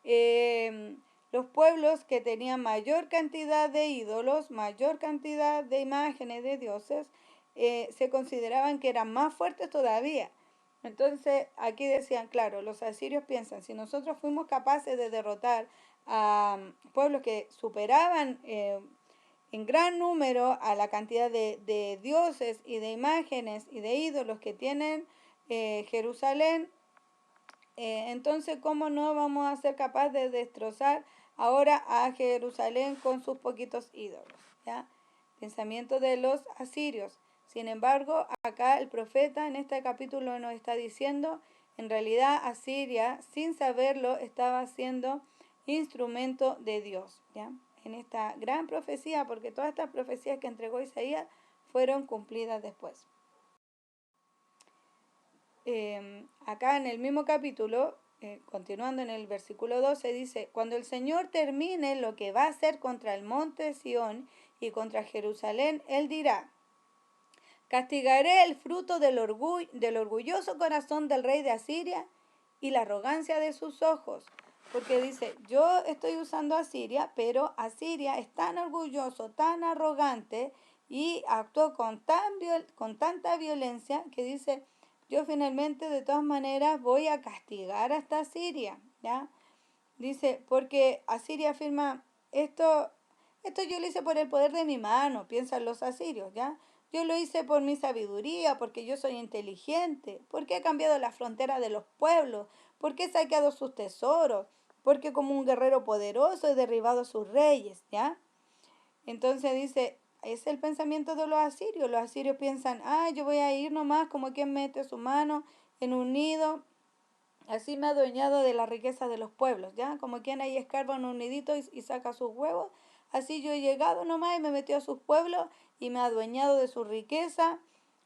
eh, los pueblos que tenían mayor cantidad de ídolos, mayor cantidad de imágenes de dioses, se consideraban que eran más fuertes todavía. Entonces, aquí decían, claro, los asirios piensan, si nosotros fuimos capaces de derrotar a pueblos que superaban en gran número a la cantidad de dioses y de imágenes y de ídolos que tienen Jerusalén, entonces, ¿cómo no vamos a ser capaces de destrozar ahora a Jerusalén con sus poquitos ídolos? ¿Ya? Pensamiento de los asirios. Sin embargo, acá el profeta en este capítulo nos está diciendo, en realidad Asiria, sin saberlo, estaba siendo instrumento de Dios. ¿Ya? En esta gran profecía, porque todas estas profecías que entregó Isaías fueron cumplidas después. Acá en el mismo capítulo, continuando en el versículo 12, dice, cuando el Señor termine lo que va a hacer contra el monte de Sión y contra Jerusalén, Él dirá, castigaré el fruto del orgulloso corazón del rey de Asiria y la arrogancia de sus ojos. Porque dice, yo estoy usando a Asiria, pero Asiria es tan orgulloso, tan arrogante y actuó con tanta violencia que dice, yo finalmente de todas maneras voy a castigar hasta Asiria, ¿ya? Dice, porque Asiria afirma, esto yo lo hice por el poder de mi mano, piensan los asirios, ¿ya? Yo lo hice por mi sabiduría, porque yo soy inteligente, porque he cambiado la frontera de los pueblos, porque he saqueado sus tesoros, porque como un guerrero poderoso he derribado a sus reyes, ¿ya? Entonces dice, es el pensamiento de los asirios. Los asirios piensan, yo voy a ir nomás como quien mete su mano en un nido. Así me ha adueñado de la riqueza de los pueblos, ¿ya? Como quien ahí escarba en un nidito y saca sus huevos. Así yo he llegado nomás y me metió a sus pueblos y me ha adueñado de su riqueza.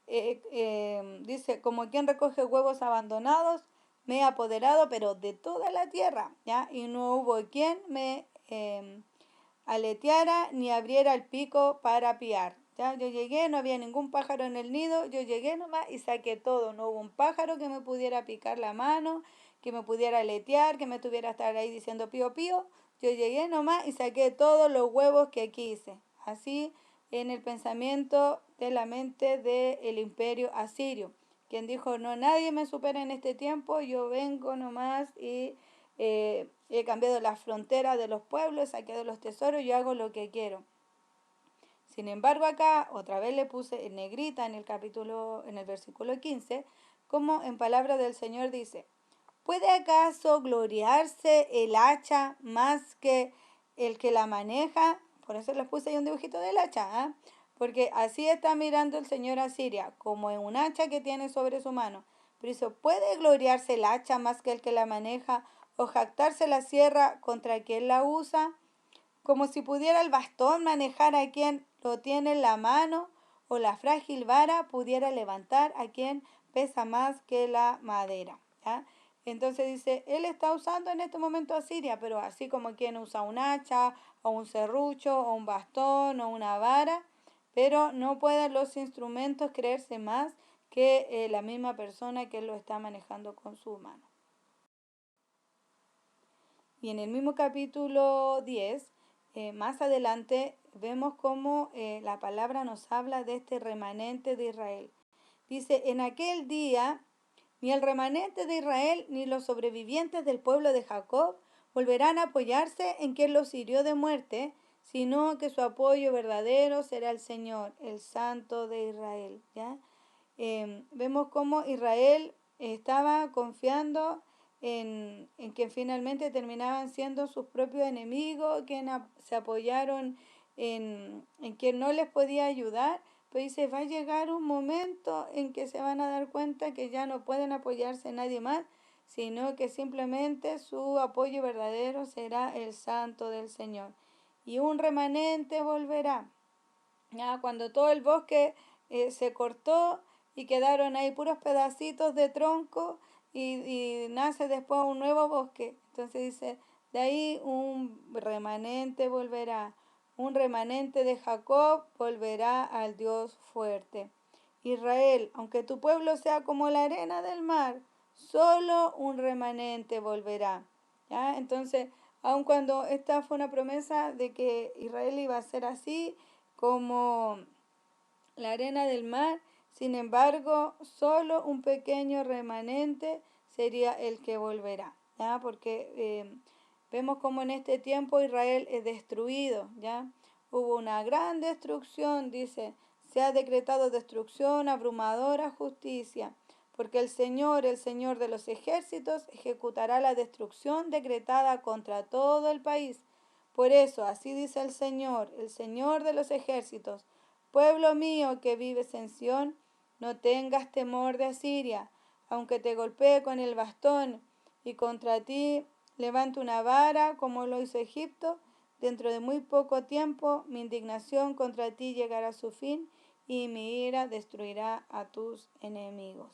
Dice, como quien recoge huevos abandonados, me he apoderado, pero de toda la tierra, ¿ya? Y no hubo quien me aleteara ni abriera el pico para piar. ¿Ya? Yo llegué, no había ningún pájaro en el nido, yo llegué nomás y saqué todo. No hubo un pájaro que me pudiera picar la mano, que me pudiera aletear, que me tuviera estar ahí diciendo pío pío. Yo llegué nomás y saqué todos los huevos que quise. Así en el pensamiento de la mente del imperio asirio, quien dijo, no, nadie me supera en este tiempo, yo vengo nomás y he cambiado las fronteras de los pueblos, he saqueado los tesoros, yo hago lo que quiero. Sin embargo, acá otra vez le puse en negrita en el versículo 15, como en palabra del Señor dice, ¿puede acaso gloriarse el hacha más que el que la maneja? Por eso les puse ahí un dibujito del hacha, ¿eh? Porque así está mirando el Señor a Siria, como en un hacha que tiene sobre su mano. Pero dice, ¿puede gloriarse el hacha más que el que la maneja o jactarse la sierra contra quien la usa? Como si pudiera el bastón manejar a quien lo tiene en la mano o la frágil vara pudiera levantar a quien pesa más que la madera. ¿Ya? Entonces dice, él está usando en este momento a Siria, pero así como quien usa un hacha o un serrucho o un bastón o una vara, pero no pueden los instrumentos creerse más que la misma persona que lo está manejando con su mano. Y en el mismo capítulo 10, más adelante, vemos cómo la palabra nos habla de este remanente de Israel. Dice, en aquel día, ni el remanente de Israel, ni los sobrevivientes del pueblo de Jacob volverán a apoyarse en quien los hirió de muerte, sino que su apoyo verdadero será el Señor, el Santo de Israel. ¿Ya? Vemos cómo Israel estaba confiando en que finalmente terminaban siendo sus propios enemigos, quienes se apoyaron en quien no les podía ayudar, pero dice, va a llegar un momento en que se van a dar cuenta que ya no pueden apoyarse en nadie más, sino que simplemente su apoyo verdadero será el Santo del Señor. Y un remanente volverá. ¿Ya? Cuando todo el bosque se cortó, y quedaron ahí puros pedacitos de tronco y nace después un nuevo bosque. Entonces dice, de ahí un remanente volverá, un remanente de Jacob volverá al Dios fuerte. Israel, aunque tu pueblo sea como la arena del mar, solo un remanente volverá. ¿Ya? Entonces, aun cuando esta fue una promesa de que Israel iba a ser así como la arena del mar, sin embargo, solo un pequeño remanente sería el que volverá, ¿ya? Porque vemos como en este tiempo Israel es destruido, ¿ya? Hubo una gran destrucción, dice, se ha decretado destrucción, abrumadora justicia, porque el Señor de los ejércitos, ejecutará la destrucción decretada contra todo el país. Por eso, así dice el Señor de los ejércitos, pueblo mío que vives en Sión, no tengas temor de Asiria, aunque te golpee con el bastón y contra ti levante una vara como lo hizo Egipto, dentro de muy poco tiempo mi indignación contra ti llegará a su fin y mi ira destruirá a tus enemigos.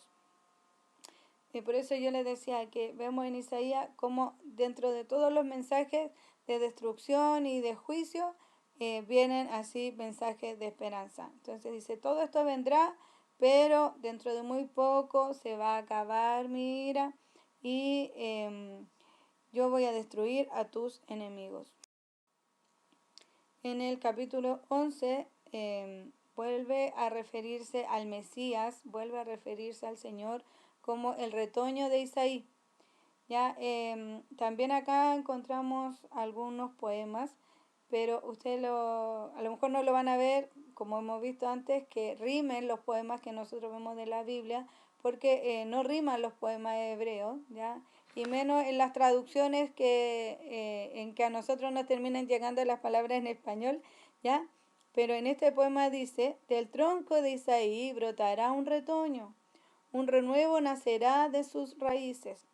Y por eso yo les decía que vemos en Isaías como dentro de todos los mensajes de destrucción y de juicio, vienen así mensajes de esperanza. Entonces dice, todo esto vendrá, pero dentro de muy poco se va a acabar mi ira y yo voy a destruir a tus enemigos. En el capítulo 11 vuelve a referirse al Mesías, vuelve a referirse al Señor como el retoño de Isaí. Ya, también acá encontramos algunos poemas, pero ustedes a lo mejor no lo van a ver, como hemos visto antes, que rimen los poemas que nosotros vemos de la Biblia, porque no riman los poemas hebreos, ¿ya? Y menos en las traducciones en que a nosotros nos terminan llegando las palabras en español, ¿ya? Pero en este poema dice, del tronco de Isaí brotará un retoño, un renuevo nacerá de sus raíces.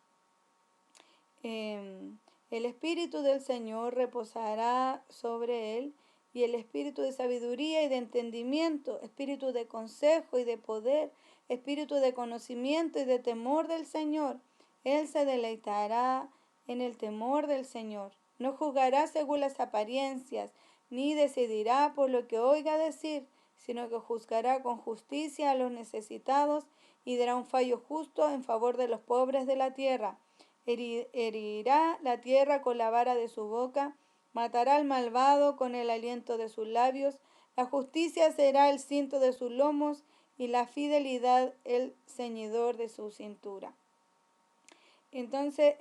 El Espíritu del Señor reposará sobre él, y el Espíritu de sabiduría y de entendimiento, Espíritu de consejo y de poder, Espíritu de conocimiento y de temor del Señor. Él se deleitará en el temor del Señor. No juzgará según las apariencias, ni decidirá por lo que oiga decir, sino que juzgará con justicia a los necesitados y dará un fallo justo en favor de los pobres de la tierra. Herirá la tierra con la vara de su boca, matará al malvado con el aliento de sus labios, la justicia será el cinto de sus lomos y la fidelidad el ceñidor de su cintura. Entonces,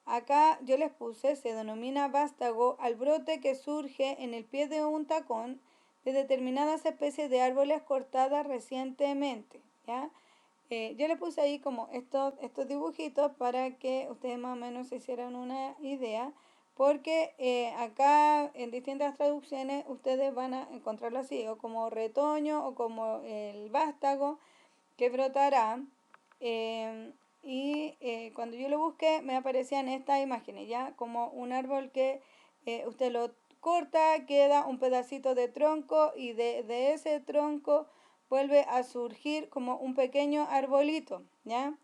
acá yo les puse, se denomina vástago al brote que surge en el pie de un tacón de determinadas especies de árboles cortadas recientemente, ¿ya? Yo le puse ahí como estos dibujitos para que ustedes más o menos se hicieran una idea, porque acá en distintas traducciones ustedes van a encontrarlo así, o como retoño o como el vástago que brotará. Cuando yo lo busqué me aparecían estas imágenes, ya como un árbol que usted lo corta, queda un pedacito de tronco y de ese tronco vuelve a surgir como un pequeño arbolito, ¿ya?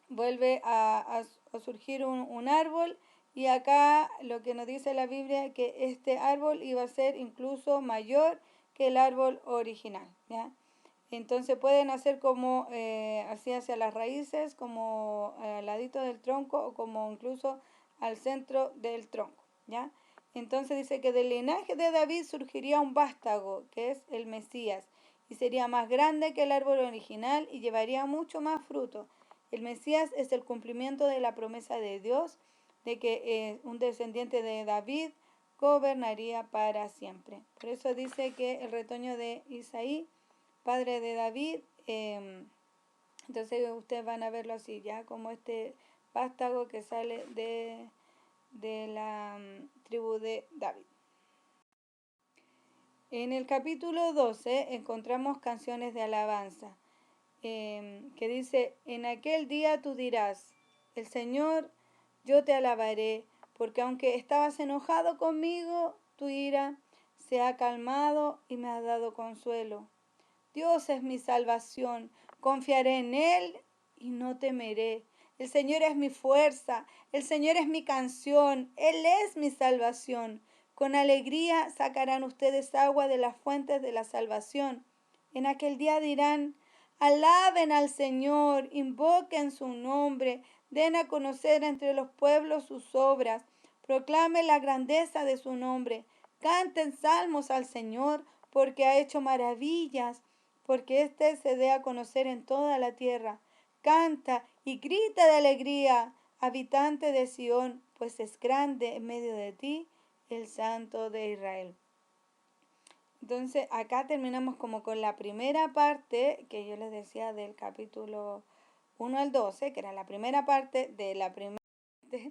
Vuelve a surgir un árbol y acá lo que nos dice la Biblia es que este árbol iba a ser incluso mayor que el árbol original, ¿ya? Entonces pueden hacer como así hacia las raíces, como al ladito del tronco o como incluso al centro del tronco, ¿ya? Entonces dice que del linaje de David surgiría un vástago, que es el Mesías, y sería más grande que el árbol original y llevaría mucho más fruto. El Mesías es el cumplimiento de la promesa de Dios de que un descendiente de David gobernaría para siempre. Por eso dice que el retoño de Isaí, padre de David, entonces ustedes van a verlo así, ya como este vástago que sale de la tribu de David. En el capítulo 12 encontramos canciones de alabanza, que dice, en aquel día tú dirás, el Señor, yo te alabaré, porque aunque estabas enojado conmigo, tu ira se ha calmado y me ha dado consuelo. Dios es mi salvación. Confiaré en Él y no temeré. El Señor es mi fuerza. El Señor es mi canción. Él es mi salvación. Con alegría sacarán ustedes agua de las fuentes de la salvación. En aquel día dirán, alaben al Señor, invoquen su nombre, den a conocer entre los pueblos sus obras, proclamen la grandeza de su nombre, canten salmos al Señor, porque ha hecho maravillas, porque éste se dé a conocer en toda la tierra. Canta y grita de alegría, habitante de Sión, pues es grande en medio de ti el Santo de Israel. Entonces acá terminamos como con la primera parte que yo les decía del capítulo 1 al 12, que era la primera parte de la primera parte.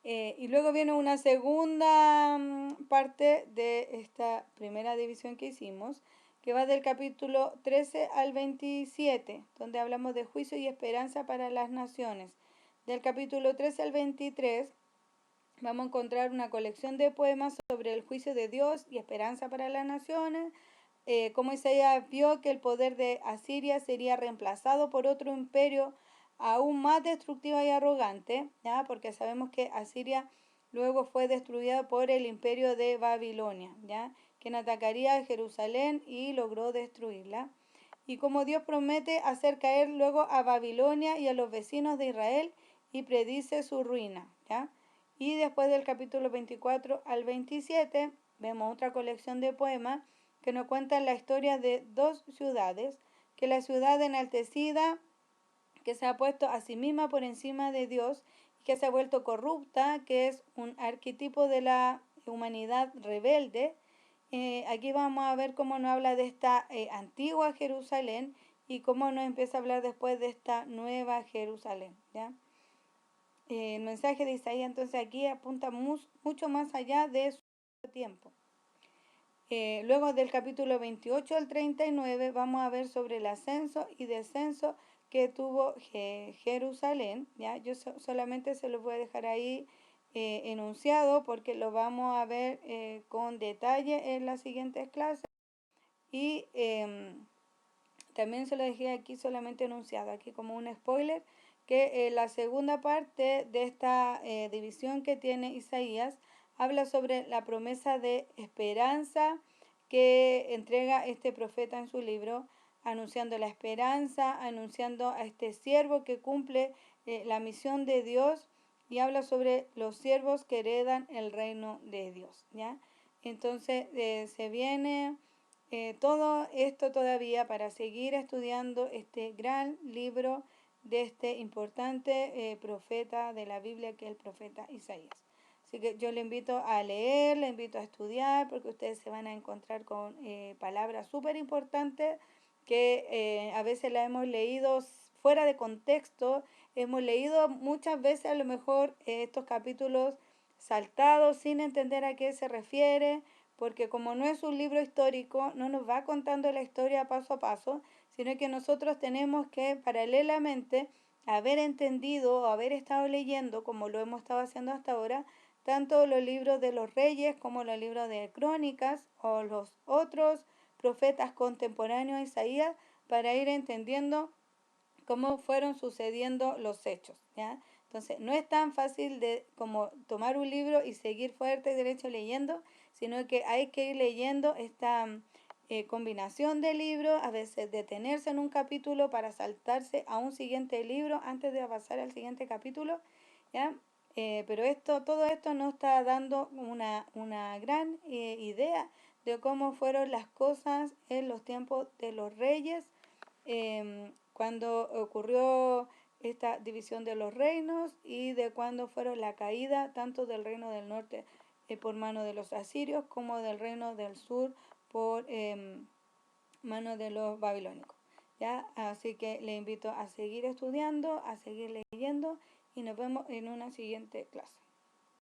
Y luego viene una segunda parte de esta primera división que hicimos, que va del capítulo 13 al 27, donde hablamos de juicio y esperanza para las naciones. Del capítulo 13 al 23 vamos a encontrar una colección de poemas sobre el juicio de Dios y esperanza para las naciones, cómo Isaías vio que el poder de Asiria sería reemplazado por otro imperio aún más destructivo y arrogante, ¿ya? Porque sabemos que Asiria luego fue destruida por el imperio de Babilonia, ¿ya? Quien atacaría a Jerusalén y logró destruirla. Y como Dios promete hacer caer luego a Babilonia y a los vecinos de Israel y predice su ruina, ¿ya? Y después del capítulo 24 al 27 vemos otra colección de poemas que nos cuentan la historia de dos ciudades, que la ciudad enaltecida, que se ha puesto a sí misma por encima de Dios, que se ha vuelto corrupta, que es un arquetipo de la humanidad rebelde. Aquí vamos a ver cómo nos habla de esta antigua Jerusalén y cómo nos empieza a hablar después de esta nueva Jerusalén, ¿ya? El mensaje de Isaías entonces aquí apunta mucho más allá de su tiempo. Luego del capítulo 28 al 39 vamos a ver sobre el ascenso y descenso que tuvo Jerusalén. ¿Ya? Yo solamente se lo voy a dejar ahí enunciado porque lo vamos a ver con detalle en las siguientes clases. Y también se lo dejé aquí solamente enunciado, aquí como un spoiler, que la segunda parte de esta división que tiene Isaías habla sobre la promesa de esperanza que entrega este profeta en su libro, anunciando la esperanza, anunciando a este siervo que cumple la misión de Dios y habla sobre los siervos que heredan el reino de Dios, ¿ya? Entonces se viene todo esto todavía para seguir estudiando este gran libro de este importante profeta de la Biblia que es el profeta Isaías. Así que yo le invito a leer, le invito a estudiar porque ustedes se van a encontrar con palabras súper importantes que a veces las hemos leído fuera de contexto, hemos leído muchas veces a lo mejor estos capítulos saltados sin entender a qué se refiere, porque como no es un libro histórico, no nos va contando la historia paso a paso, sino que nosotros tenemos que paralelamente haber entendido o haber estado leyendo, como lo hemos estado haciendo hasta ahora, tanto los libros de los reyes como los libros de crónicas o los otros profetas contemporáneos a Isaías para ir entendiendo cómo fueron sucediendo los hechos, ¿ya? Entonces, no es tan fácil de como tomar un libro y seguir fuerte y derecho leyendo, sino que hay que ir leyendo esta combinación de libros, a veces detenerse en un capítulo para saltarse a un siguiente libro antes de pasar al siguiente capítulo, ¿ya? Pero todo esto nos está dando una gran idea de cómo fueron las cosas en los tiempos de los reyes, cuando ocurrió esta división de los reinos y de cuándo fueron la caída tanto del reino del norte por mano de los asirios como del reino del sur por mano de los babilónicos. ¿Ya? Así que le invito a seguir estudiando, a seguir leyendo y nos vemos en una siguiente clase.